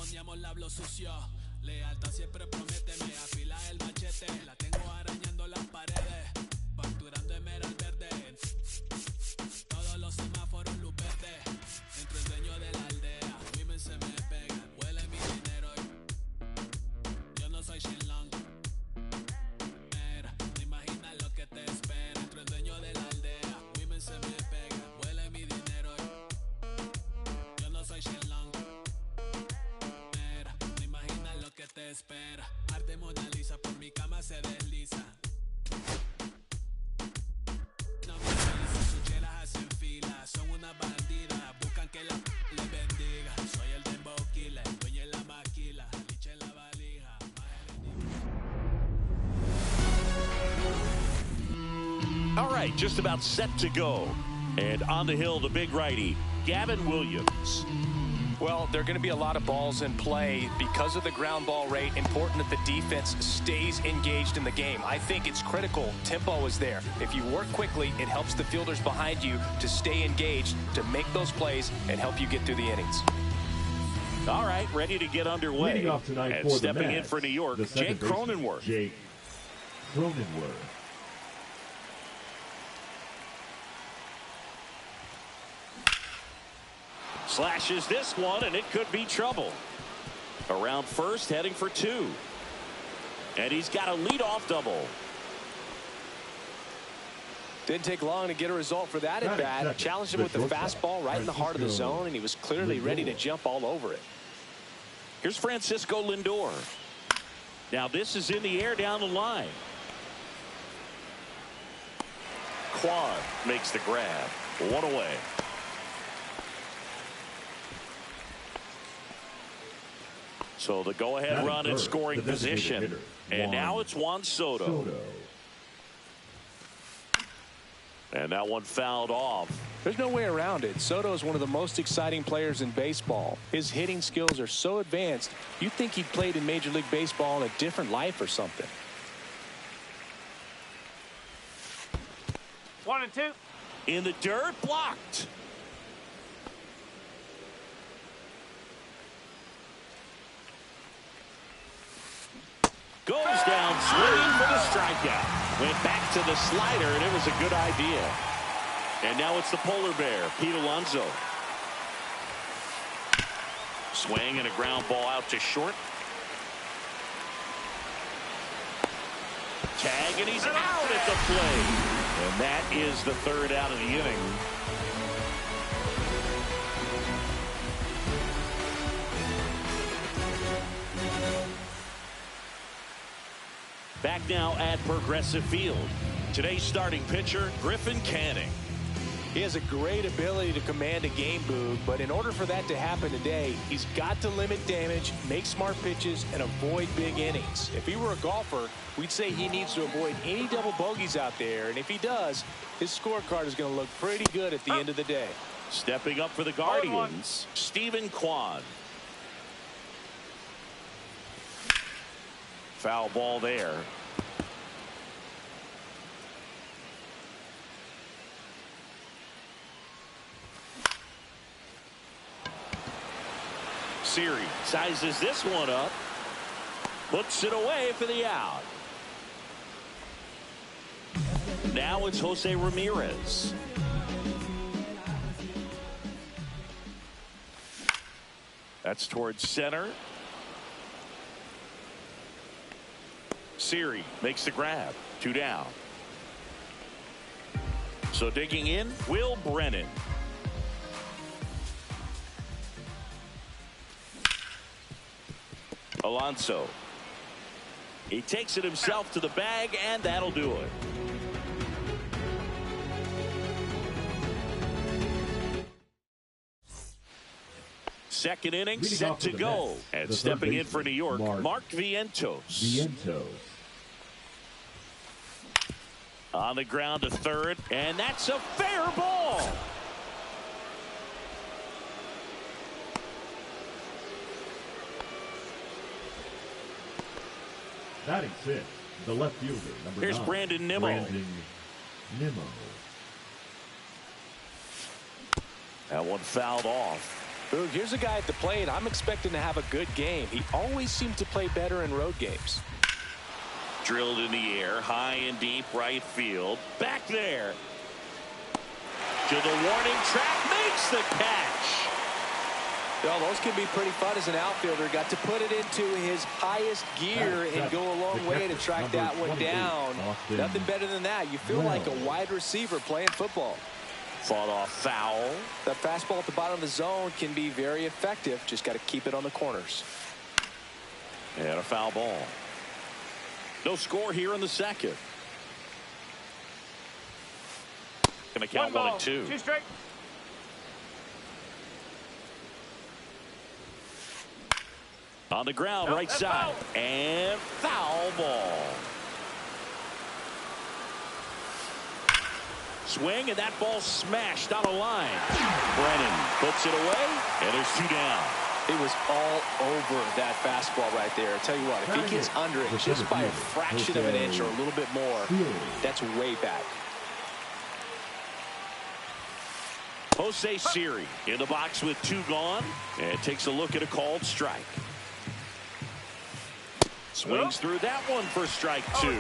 endemoniamos, la hablo sucio. Lealtad siempre promete, me afila el machete. La tengo arañando las paredes, facturando emerald verde. Todos los semáforos luz verde. Entro el dueño de la aldea, women se me pegan, huele mi dinero. Yo no soy Shenlong. Mira, no imaginas lo que te espera. Entro el dueño de la aldea, women se me pegan, huele mi dinero. Yo no soy Shenlong. Mira, no imaginas lo que te espera. Arte Mona Lisa por mi cama se desliza. No me avisa, sus chelas hacen fila. Son una bandida, buscan que la les bendiga. Soy el dembow killer, dueño en la maquila, liche en la valija. All right, just about set to go. And on the hill, the big righty, Gavin Williams. Well, there are going to be a lot of balls in play because of the ground ball rate. Important that the defense stays engaged in the game. I think it's critical. Tempo is there. If you work quickly, it helps the fielders behind you to stay engaged, to make those plays, and help you get through the innings. All right, ready to get underway. Leading off tonight and for stepping the in for New York, the Jake Cronenworth. Jake Cronenworth. Slashes this one, and it could be trouble. Around first, heading for two. And he's got a leadoff double. Didn't take long to get a result for that at bat. Challenged him with the fastball right in the heart of the zone, and he was clearly ready to jump all over it. Here's Francisco Lindor. Now this is in the air down the line. Quan makes the grab. One away. So the go-ahead run in scoring position. And now it's Juan Soto. And that one fouled off. There's no way around it. Soto is one of the most exciting players in baseball. His hitting skills are so advanced, you'd think he played in Major League Baseball in a different life or something. 1-2. In the dirt, blocked. Goes down swinging for the strikeout. Went back to the slider, and it was a good idea. And now it's the polar bear, Pete Alonso. Swing and a ground ball out to short. Tag, and he's out at the plate. And that is the third out of the inning. Back now at Progressive Field. Today's starting pitcher, Griffin Canning. He has a great ability to command a game, Boog, but in order for that to happen today, he's got to limit damage, make smart pitches, and avoid big innings. If he were a golfer, we'd say he needs to avoid any double bogeys out there, and if he does, his scorecard is going to look pretty good at the end of the day. Stepping up for the Guardians, Stephen Kwan. Foul ball there. Siri sizes this one up. Puts it away for the out. Now it's Jose Ramirez. That's towards center. Siri makes the grab. 2 down. So digging in, Will Brennan. Alonso. He takes it himself to the bag, and that'll do it. Second inning set to go. And stepping in for New York, Mark Vientos. On the ground to third, and that's a fair ball. Batting sixth, the left fielder, number 9. Here's Brandon Nimmo. That one fouled off. Boog, here's a guy at the plate. I'm expecting to have a good game. He always seems to play better in road games. Drilled in the air, high and deep right field. Back there. To the warning track, makes the catch. Well, those can be pretty fun as an outfielder. Got to put it into his highest gear and go a long way to track that one down. Nothing better than that. You feel like a wide receiver playing football. Fought off foul. That fastball at the bottom of the zone can be very effective. Just got to keep it on the corners. And a foul ball. No score here in the second. Going to count 1 and 2. 2 straight. On the ground, right side. Foul. And foul ball. Swing, and that ball smashed on a line. Brennan puts it away, and there's 2 down. He was all over that fastball right there. I tell you what, if he gets under it just by a fraction of an inch or a little bit more, that's way back. Jose Siri in the box with 2 gone, and takes a look at a called strike. Swings through that one for strike 2.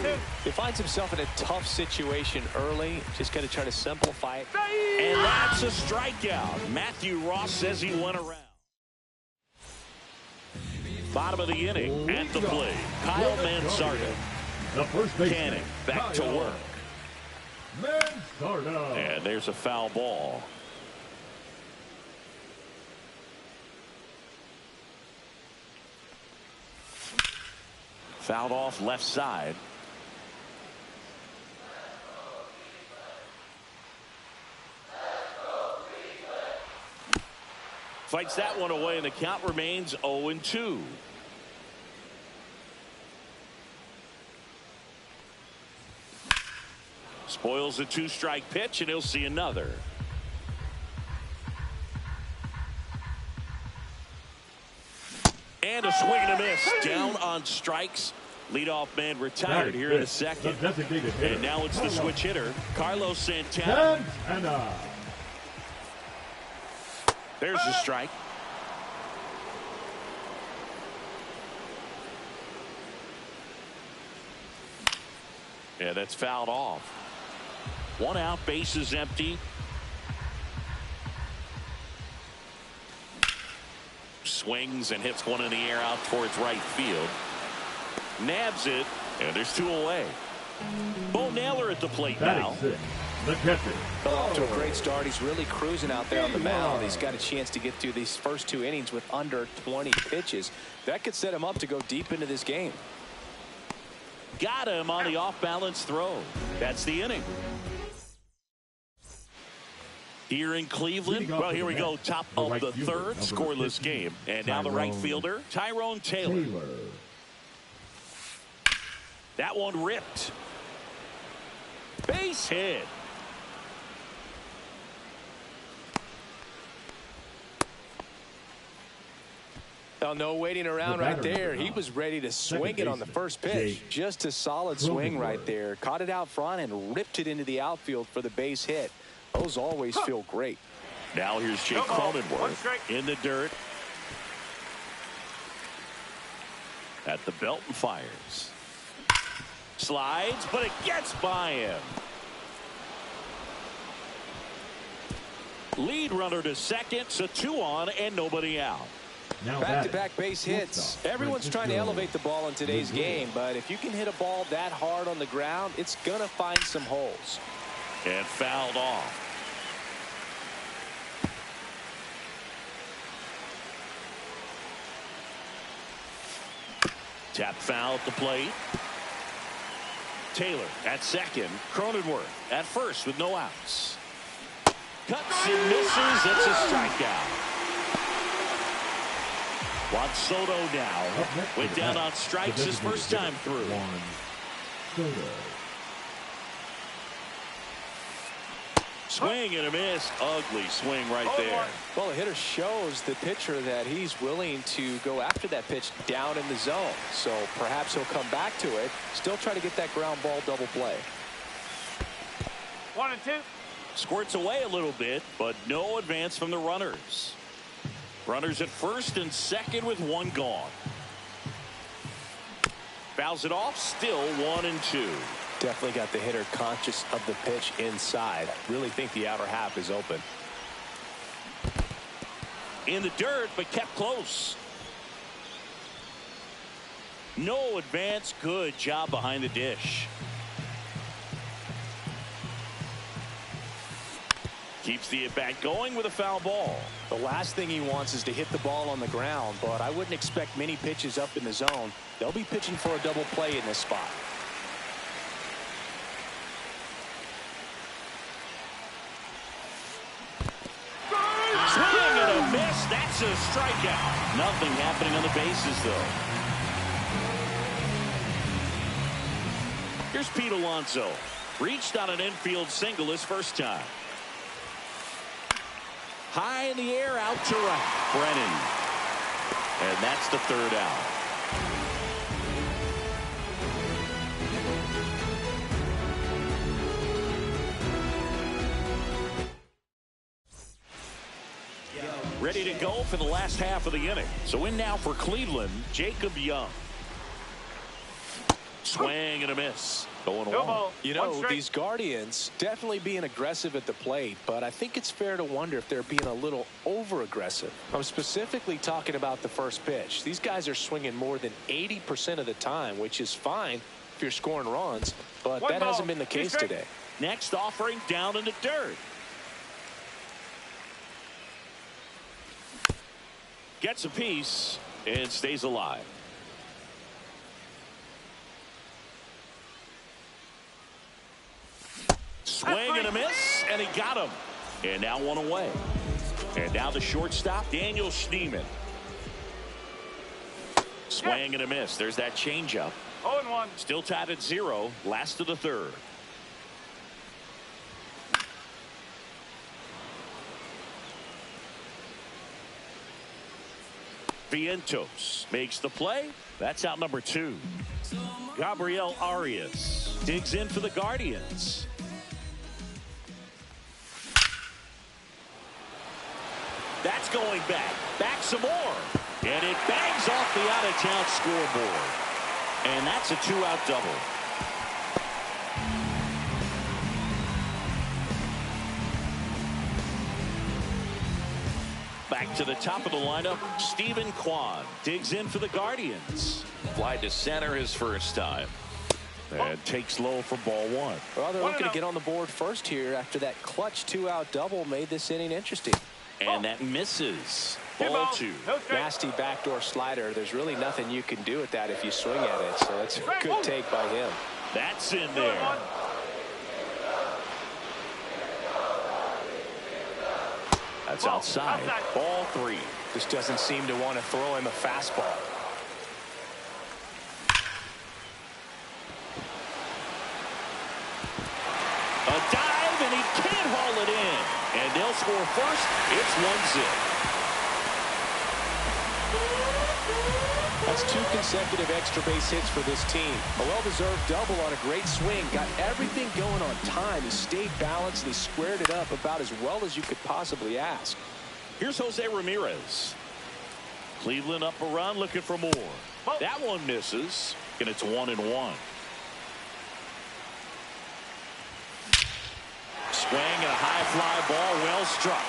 He finds himself in a tough situation early. Just got to try to simplify it. And that's a strikeout. Matthew Ross says he went around. Bottom of the inning at the plate. Kyle Mansarda. The first baseman. Canning back to work. Mansarda. And there's a foul ball. Fouled off left side. Fights that one away, and the count remains 0-2. Spoils a 2-strike pitch, and he'll see another. And a swing and a miss. Down on strikes. Leadoff man retired here in the second. And now it's the switch hitter, Carlos Santana. There's the strike. Yeah, that's fouled off. 1 out, bases empty. Swings and hits one in the air out towards right field. Nabs it, and there's 2 away. Bo Naylor at the plate now. The catcher. Off to a great start. He's really cruising out there on the mound. He's got a chance to get through these first 2 innings with under 20 pitches. That could set him up to go deep into this game. Got him on the off-balance throw. That's the inning. Here in Cleveland, well, here we go, top of the third, scoreless game. And now the right fielder, Tyrone Taylor. That one ripped. Base hit. Well, no waiting around right there. He was ready to swing it on the first pitch. Just a solid swing right there. Caught it out front and ripped it into the outfield for the base hit. Those always feel great. Now here's Jake Cronenworth in the dirt. At the belt and fires. Slides, but it gets by him. Lead runner to second, so 2 on and nobody out. Back-to-back base hits. Everyone's trying to elevate the ball in today's game, but if you can hit a ball that hard on the ground, it's going to find some holes. And fouled off. Tap foul at the plate. Taylor at second. Cronenworth at first with no outs. Cuts and misses. It's a strikeout. Juan Soto now went down on strikes his first time through. Swing and a miss. Ugly swing right there. Well, the hitter shows the pitcher that he's willing to go after that pitch down in the zone. So perhaps he'll come back to it. Still try to get that ground ball double play. 1 and 2. Squirts away a little bit, but no advance from the runners. Runners at first and second with one gone. Fouls it off, still 1-2. Definitely got the hitter conscious of the pitch inside. Really think the outer half is open. In the dirt, but kept close. No advance. Good job behind the dish. Keeps the at-bat going with a foul ball. The last thing he wants is to hit the ball on the ground, but I wouldn't expect many pitches up in the zone. They'll be pitching for a double play in this spot. Swing and a miss. That's a strikeout. Nothing happening on the bases, though. Here's Pete Alonso. Reached on an infield single his first time. High in the air, out to right. Brennan. And that's the third out. Ready to go for the last half of the inning. So in now for Cleveland, Jacob Young. Swing and a miss. Going along. You know, these Guardians definitely being aggressive at the plate, but I think it's fair to wonder if they're being a little over-aggressive. I'm specifically talking about the first pitch. These guys are swinging more than 80% of the time, which is fine if you're scoring runs, but that hasn't been the case today. Next offering down in the dirt. Gets a piece and stays alive. Swing and a miss, and he got him. And now one away. And now the shortstop, Daniel Schneemann. Swing and a miss. There's that changeup. 0-1. Still tied at 0. Last of the third. Vientos makes the play. That's out number 2. Gabriel Arias digs in for the Guardians. That's going back. Back some more. And it bangs off the out-of-town scoreboard. And that's a 2-out double. Back to the top of the lineup, Stephen Kwan digs in for the Guardians. Fly to center his first time. And takes low for ball 1. Well, they're looking to get on the board first here after that clutch 2-out double made this inning interesting. And that misses. Ball 2. Nasty backdoor slider. There's really nothing you can do with that if you swing at it. So that's a good take by him. That's in there. That's outside. Ball 3. Just doesn't seem to want to throw him a fastball. A dive, and he can't haul it in. And they'll score first. It's 1-0. That's 2 consecutive extra base hits for this team. A well-deserved double on a great swing. Got everything going on time. He stayed balanced and he squared it up about as well as you could possibly ask. Here's Jose Ramirez. Cleveland up a run, looking for more. That one misses, and it's 1-1. Swing and a high fly ball, well struck.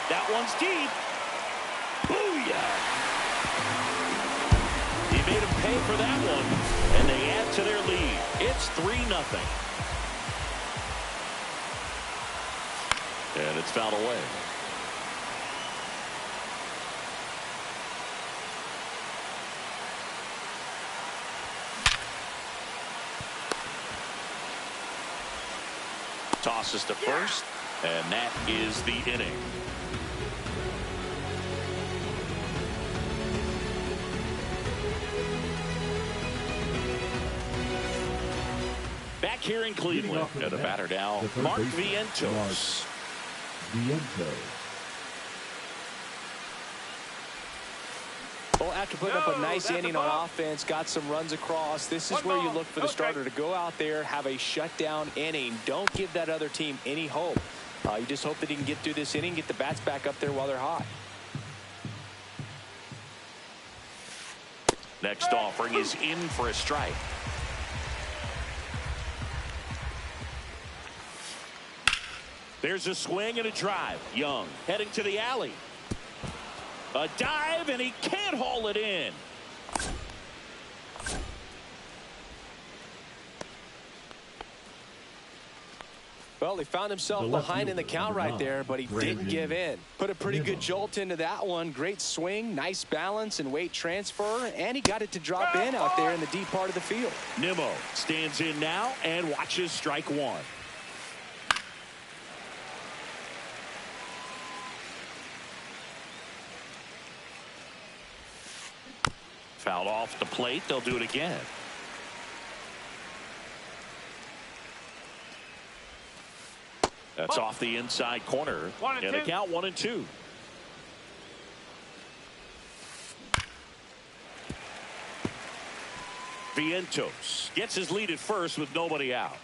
That one's deep. Booyah! He made him pay for that one, and they add to their lead. It's 3-0. And it's fouled away. Tosses to first, and that is the inning. Back here in Cleveland, and a batter now, Mark Vientos. Well, after putting up a nice inning on offense, got some runs across, this is where you look for the starter to go out there, have a shutdown inning. Don't give that other team any hope. You just hope that he can get through this inning, get the bats back up there while they're hot. Next offering is in for a strike. There's a swing and a drive. Young heading to the alley. A dive, and he can't haul it in. Well, he found himself behind in the count right there, but he didn't give in. Put a pretty good jolt into that one. Great swing, nice balance and weight transfer, and he got it to drop in out there in the deep part of the field. Nimmo stands in now and watches strike one. Fouled off the plate. They'll do it again. That's off the inside corner. And a count 1-2. Vientos gets his lead at first with nobody out.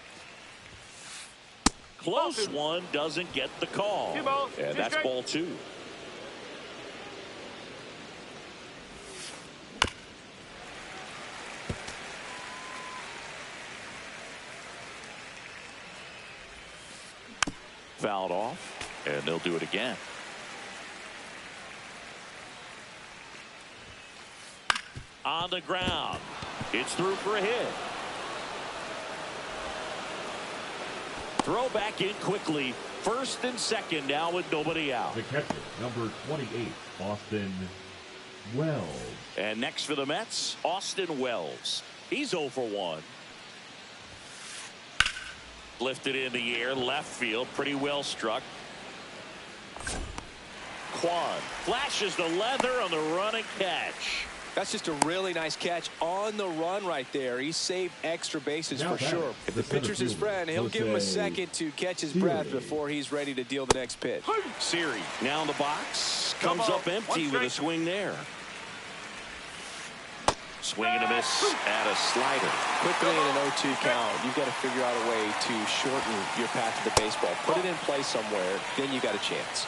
Close one, doesn't get the call. And that's ball two. Fouled off, and they'll do it again. On the ground. It's through for a hit. Throw back in quickly. First and second now with nobody out. The catcher, number 28, Austin Wells. And next for the Mets, Austin Wells. He's 0 for 1. Lifted in the air, left field, pretty well struck. Quan flashes the leather on the running catch. That's just a really nice catch on the run right there. He saved extra bases for sure. If the pitcher's his friend, he'll give him a second to catch his breath before he's ready to deal the next pitch. Siri now in the box, comes up empty with a swing there. Swing and a miss at a slider. Quickly in an 0-2 count, you've got to figure out a way to shorten your path to the baseball. Put it in play somewhere, then you got a chance.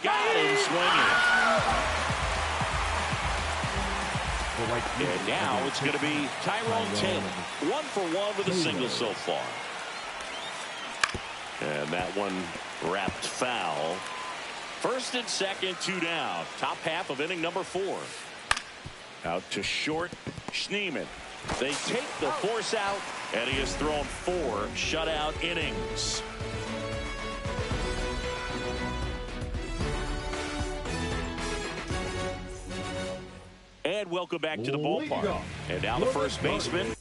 Got him swinging. And now it's going to be Tyrone Taylor. 1 for 1 with a single so far. And that one wrapped foul. First and second, 2 down. Top half of inning number 4. Out to short, Schneemann. They take the force out, and he has thrown 4 shutout innings. And welcome back to the ballpark. And now the first baseman.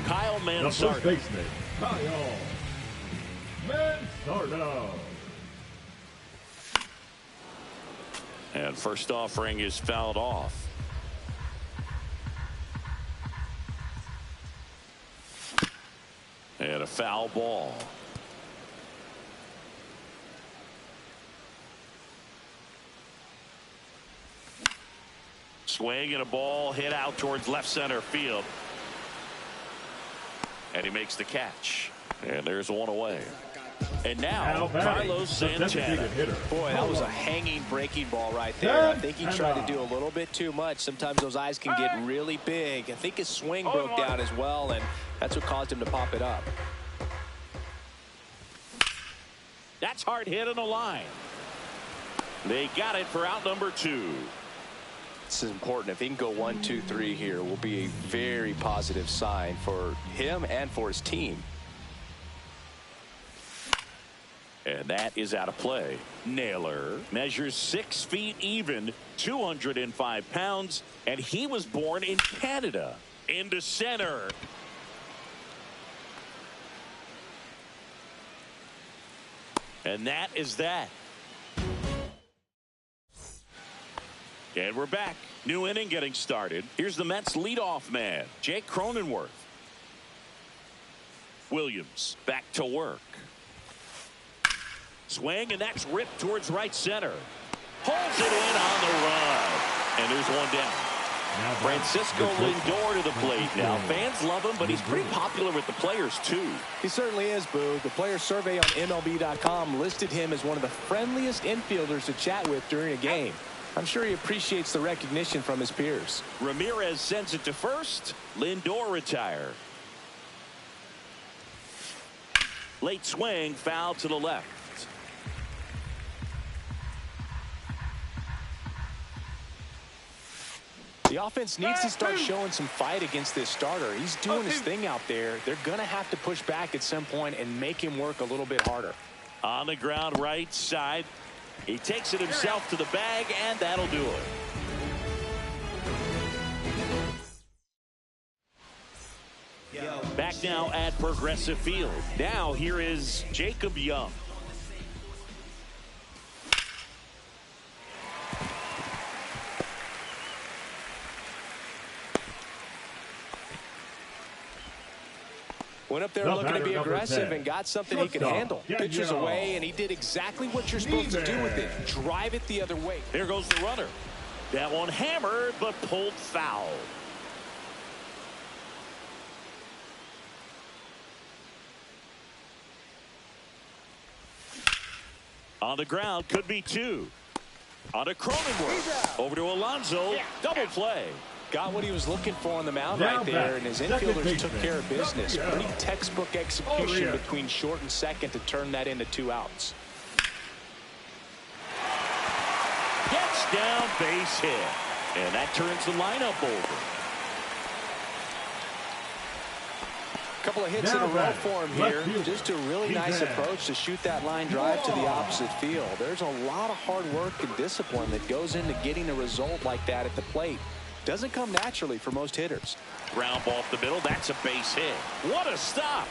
Kyle Manzardo. The first baseman, Kyle Manzardo. And first offering is fouled off. And a foul ball. Swing and a ball hit out towards left center field. And he makes the catch. And there's one away. And now Carlos Santana. Boy, that was a hanging breaking ball right there. I think he tried to do a little bit too much. Sometimes those eyes can get really big. I think his swing broke down as well, and that's what caused him to pop it up. That's hard hit on the line. They got it for out number 2. This is important. If he can go 1, 2, 3 here, will be a very positive sign for him and for his team. And that is out of play. Naylor measures 6 feet even, 205 pounds, and he was born in Canada. Into center. And that is that. And we're back. New inning getting started. Here's the Mets leadoff man, Jake Cronenworth. Williams back to work. Swing, and that's ripped towards right center. Holds it in on the run. And there's one down. Francisco Lindor to the plate now. Fans love him, but he's pretty popular with the players, too. He certainly is, Boo. The player survey on MLB.com listed him as one of the friendliest infielders to chat with during a game. I'm sure he appreciates the recognition from his peers. Ramirez sends it to first. Lindor retire. Late swing, foul to the left. The offense needs to start showing some fight against this starter. He's doing his thing out there. They're going to have to push back at some point and make him work a little bit harder. On the ground right side. He takes it himself to the bag, and that'll do it. Back now at Progressive Field. Now here is Jacob Young. Went up there looking to be aggressive and got something he could handle. Pitcher's away, and he did exactly what you're supposed to do with it. Drive it the other way. There goes the runner. That one hammered, but pulled foul. On the ground, could be 2. On to Cronenworth. Over to Alonso. Double play. Got what he was looking for on the mound right there, and his infielders took care of business. Pretty textbook execution between short and second to turn that into 2 outs. Gets down, base hit. And that turns the lineup over. Couple of hits in a row for him here. Just a really nice approach to shoot that line drive to the opposite field. There's a lot of hard work and discipline that goes into getting a result like that at the plate. Doesn't come naturally for most hitters. Ground ball up the middle. That's a base hit. What a stop.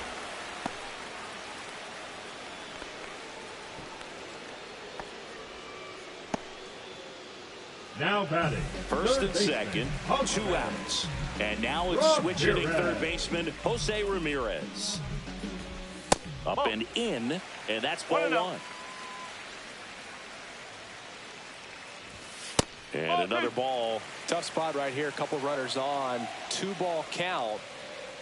Now batting. First and second. 2 outs. And now it's switch hitting third baseman Jose Ramirez. Up and in. And that's ball 1. And another ball. Tough spot right here. A couple runners on. 2-ball count.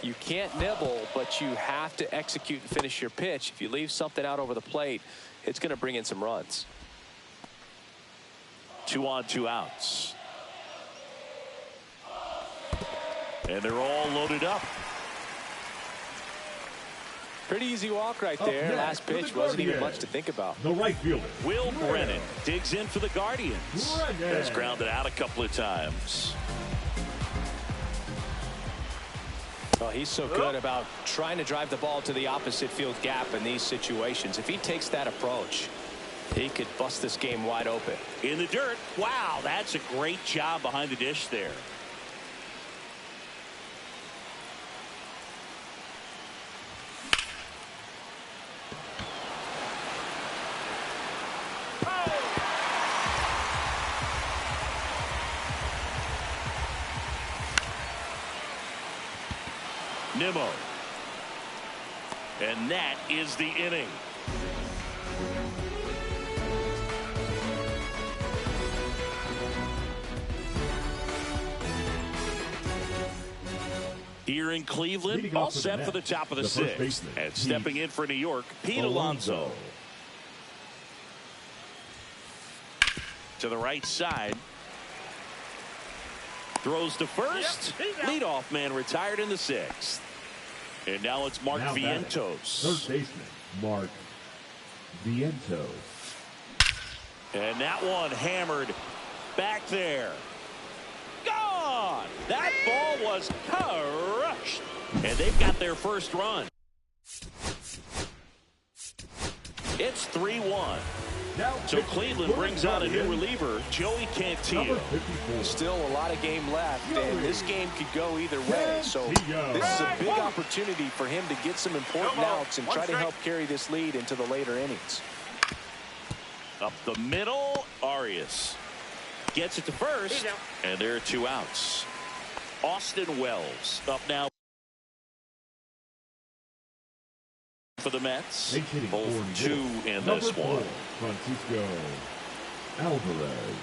You can't nibble, but you have to execute and finish your pitch. If you leave something out over the plate, it's going to bring in some runs. 2 on, 2 outs. And they're all loaded up. Pretty easy walk right there. Last pitch wasn't even much to think about. The right fielder, Will Brennan, digs in for the Guardians. Has grounded out a couple of times. Well, he's so good about trying to drive the ball to the opposite field gap in these situations. If he takes that approach, he could bust this game wide open. In the dirt. Wow, that's a great job behind the dish there. Nimmo. And that is the inning. in Cleveland, all set for the top of the sixth. And stepping in for New York, Pete Alonso. To the right side. Throws to first. Leadoff man retired in the sixth. And now it's Mark Vientos. Third baseman, Mark Vientos. And that one hammered back there. Gone! That ball was crushed. And they've got their first run. It's 3-1. So Cleveland brings out a new reliever, Joey Cantillo. Still a lot of game left, and this game could go either way. So this is a big opportunity for him to get some important outs and try to help carry this lead into the later innings. Up the middle, Arias gets it to first, and there are 2 outs. Austin Wells up now for the Mets. Both 2 in this one. Francisco Alvarez.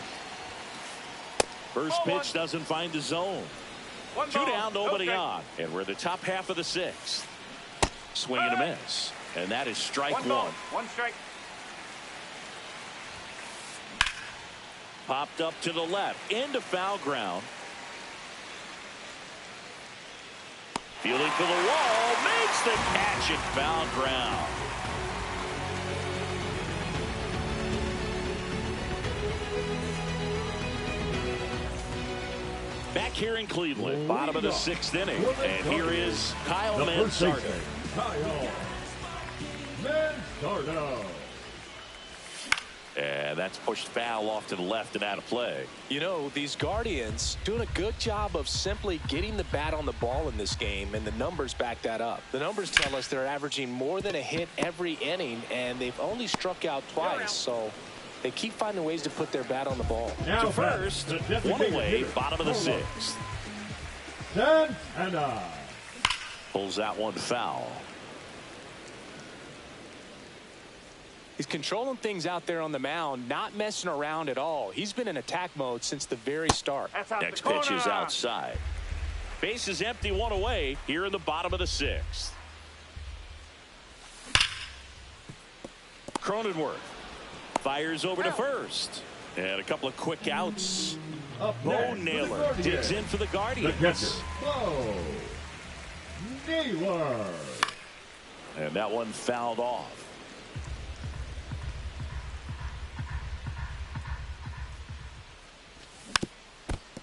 First pitch doesn't find the zone. 2 down, nobody on. And we're in the top half of the sixth. Swing and a miss. And that is strike 1. 1 strike. Popped up to the left. Into foul ground. Fielding for the wall. Makes the catch at foul ground. Back here in Cleveland, bottom of the 6th inning. And here is Kyle Manzardo. Kyle Manzardo. And that's pushed foul off to the left and out of play. You know, these Guardians doing a good job of simply getting the bat on the ball in this game, and the numbers back that up. The numbers tell us they're averaging more than a hit every inning, and they've only struck out twice. So they keep finding ways to put their bat on the ball. Now to first, 1 away, bottom of the 6th. Santana pulls that one foul. He's controlling things out there on the mound, not messing around at all. He's been in attack mode since the very start. Next pitch is outside. Base is empty, 1 away here in the bottom of the 6th. Cronenworth fires over to first. And a couple of quick outs. Bo Naylor digs in for the Guardians. Bo Naylor. And that one fouled off.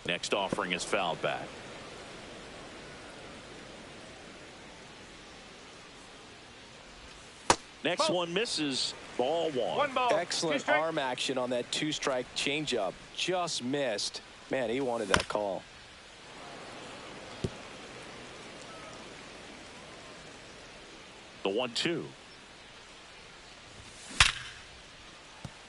Next offering is fouled back. Next one misses. Ball 1. Excellent arm action on that 2-strike changeup. Just missed. Man, he wanted that call. The 1-2.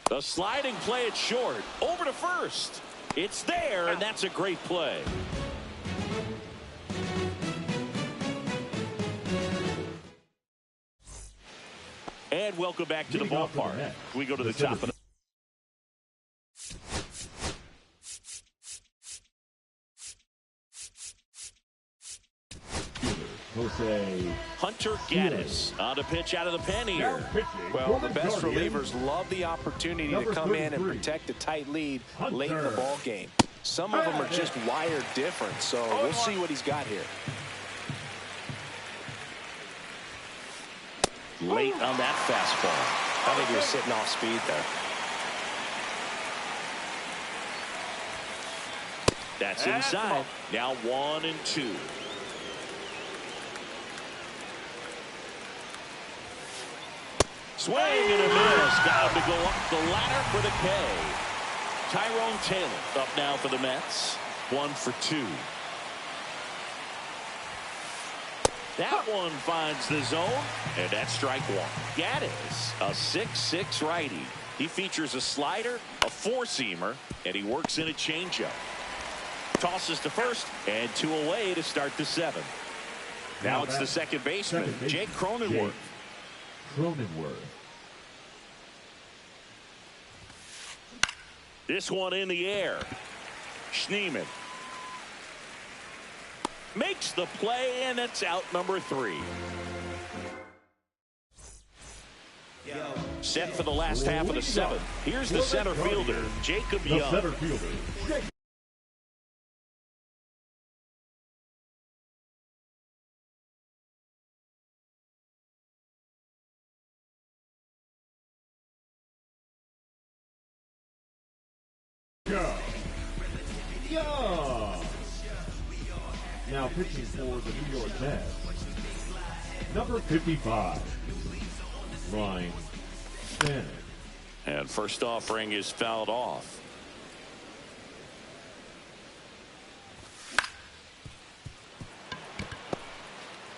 The sliding play at short. Over to first. It's there, and that's a great play. And welcome back to the ballpark. We go to the top of the Jose Hunter Gaddis on the pitch out of the pen here. Well, the best relievers love the opportunity to come in and protect a tight lead late in the ball game. Some of them are just wired different, so we'll see what he's got here. Late on that fastball. I think he was sitting off speed there. That's inside. Now 1-2. Swing and a miss. Got him to go up the ladder for the K. Tyrone Taylor up now for the Mets. 1 for 2. That one finds the zone, and that's strike 1. Gaddis, a 6'6" righty. He features a slider, a 4-seamer, and he works in a changeup. Tosses to first, and 2 away to start the 7th. Now it's the second baseman, Jake Cronenworth. This one in the air. Schneemann. makes the play, and it's out number 3. Set for the last half of the 7th. Here's the center fielder, Jacob Young. Center fielder. Yeah. Now pitching for the New York Mets, number 55, Ryan Stanton. And first offering is fouled off.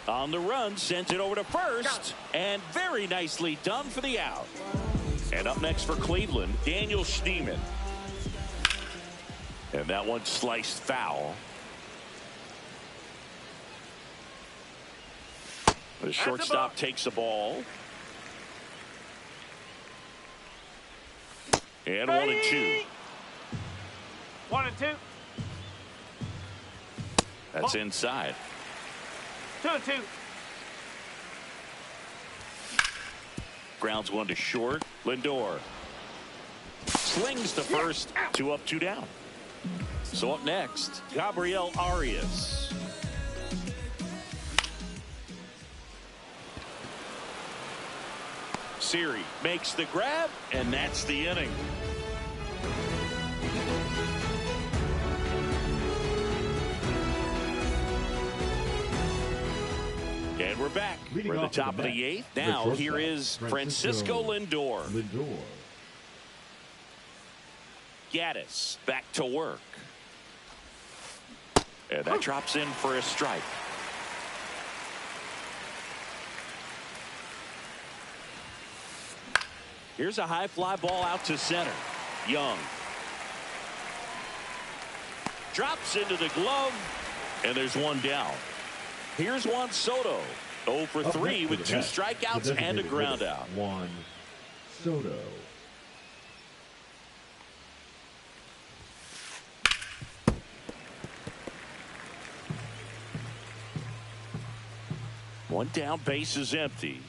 On the run, sends it over to first, and very nicely done for the out. And up next for Cleveland, Daniel Schneemann. And that one sliced foul. The shortstop takes the ball. And 1-2. 1-2. That's inside. 2-2. Grounds one to short. Lindor slings to first. 2 up, 2 down. So up next, Gabriel Arias. Siri makes the grab, and that's the inning. And we're back. We're at the top of the 8th. Now here is Francisco Lindor. Gaddis back to work. And that drops in for a strike. Here's a high fly ball out to center. Young drops into the glove, and there's one down. Here's Juan Soto, 0 for 3 with 2 strikeouts and a ground out. Juan Soto. One down, base is empty.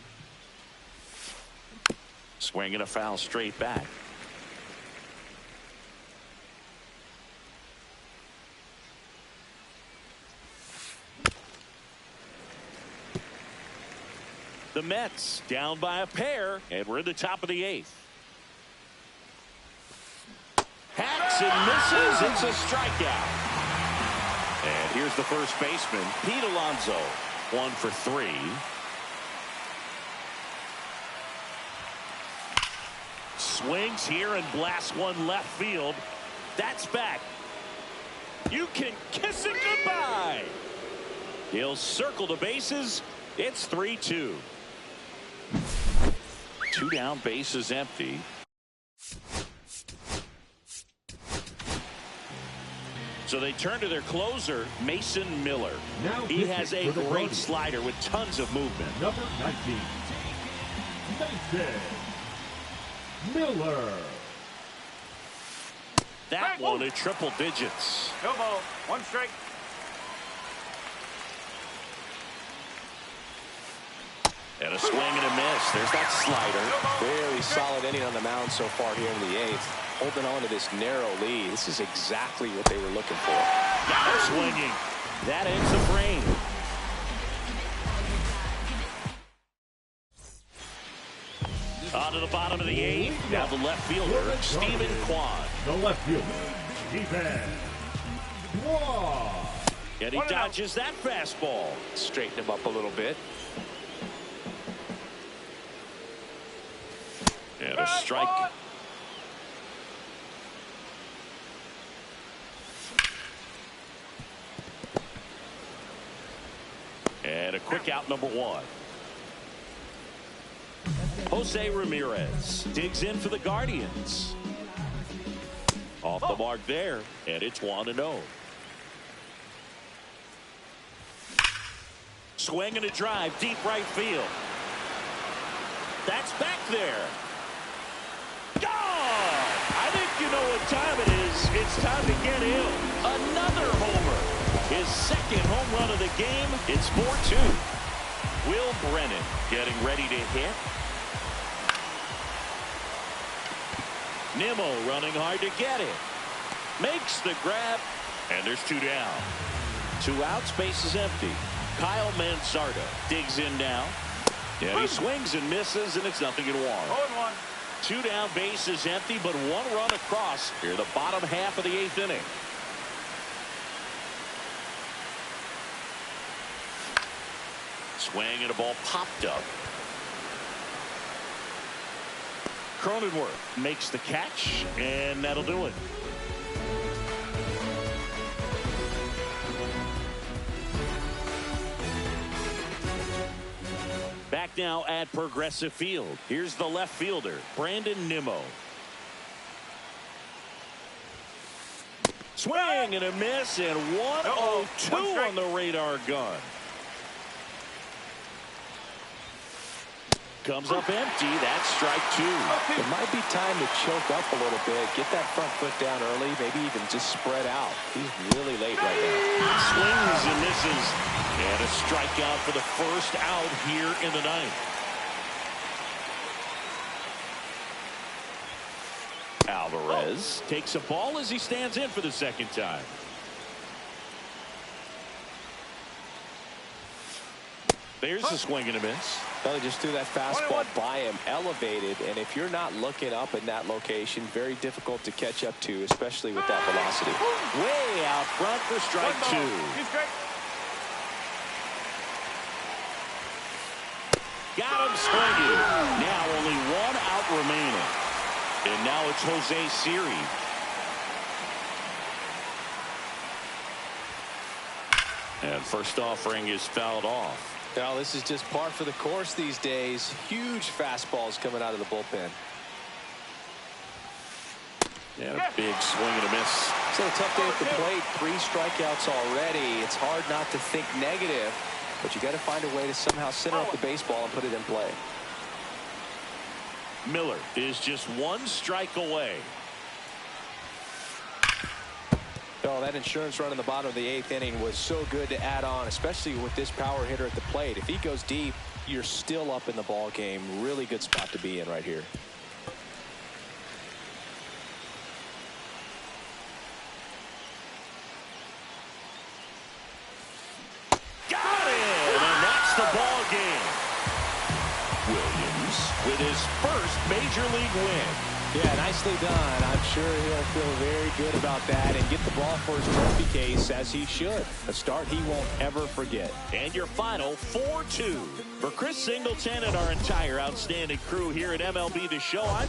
Swinging a foul straight back. The Mets down by a pair, and we're at the top of the 8th. Hacks and misses. It's a strikeout. And here's the first baseman, Pete Alonso, 1 for 3. Swings here and blasts one left field. That's back. You can kiss it goodbye. He'll circle the bases. It's 3-2. 2 down, bases empty. So they turn to their closer, Mason Miller. He has a great slider with tons of movement. Number 19, Mason Miller. That one at triple digits. No ball. 1 strike. And a swing and a miss. There's that slider. Very solid inning on the mound so far here in the 8th. Holding on to this narrow lead. This is exactly what they were looking for. Got her swinging. That ends the frame. On to the bottom of the 8th. Now the left fielder, Stephen Kwan. The left fielder, Stephen Kwan. And he dodges that fastball. Straighten him up a little bit. And a strike. And a quick out, number 1. Jose Ramirez digs in for the Guardians. Off the mark there, and it's 1-0. Swing and a drive, deep right field. That's back there. Gone! I think you know what time it is. It's time to get him. Another homer. His second home run of the game. It's 4-2. Will Brennan getting ready to hit. Nimmo running hard to get it. Makes the grab. And there's 2 down. 2 outs, base is empty. Kyle Manzardo digs in now. And he swings and misses, and it's 0-1. 0-1. 2 down, base is empty, but 1 run across here the bottom half of the 8th inning. Swing and a ball popped up. Cronenworth makes the catch, and that'll do it. Back now at Progressive Field. Here's the left fielder, Brandon Nimmo. Swing and a miss, and 1-0-2 on the radar gun. Comes up empty. That's strike 2. It might be time to choke up a little bit. Get that front foot down early. Maybe even just spread out. He's really late right now. Swings and misses. And a strikeout for the first out here in the ninth. Alvarez takes a ball as he stands in for the second time. There's a swing and a miss. Well, he just threw that fastball by him, elevated, and if you're not looking up in that location, very difficult to catch up to, especially with that velocity. Way out front for strike 2. Got him swinging. Now only 1 out remaining. And now it's Jose Siri. And first offering is fouled off. Well, this is just par for the course these days. Huge fastballs coming out of the bullpen. And a big swing and a miss. So a tough day at the plate. 3 strikeouts already. It's hard not to think negative, but you got to find a way to somehow center up the baseball and put it in play. Miller is just 1 strike away. Oh, that insurance run in the bottom of the 8th inning was so good to add on, especially with this power hitter at the plate. If he goes deep, you're still up in the ball game. Really good spot to be in right here. Got it! And that's the ball game. Williams with his first major league win. Yeah, nicely done. I'm sure he'll feel very good about that and get the ball for his trophy case, as he should. A start he won't ever forget. And your final 4-2. For Chris Singleton and our entire outstanding crew here at MLB The Show, I'm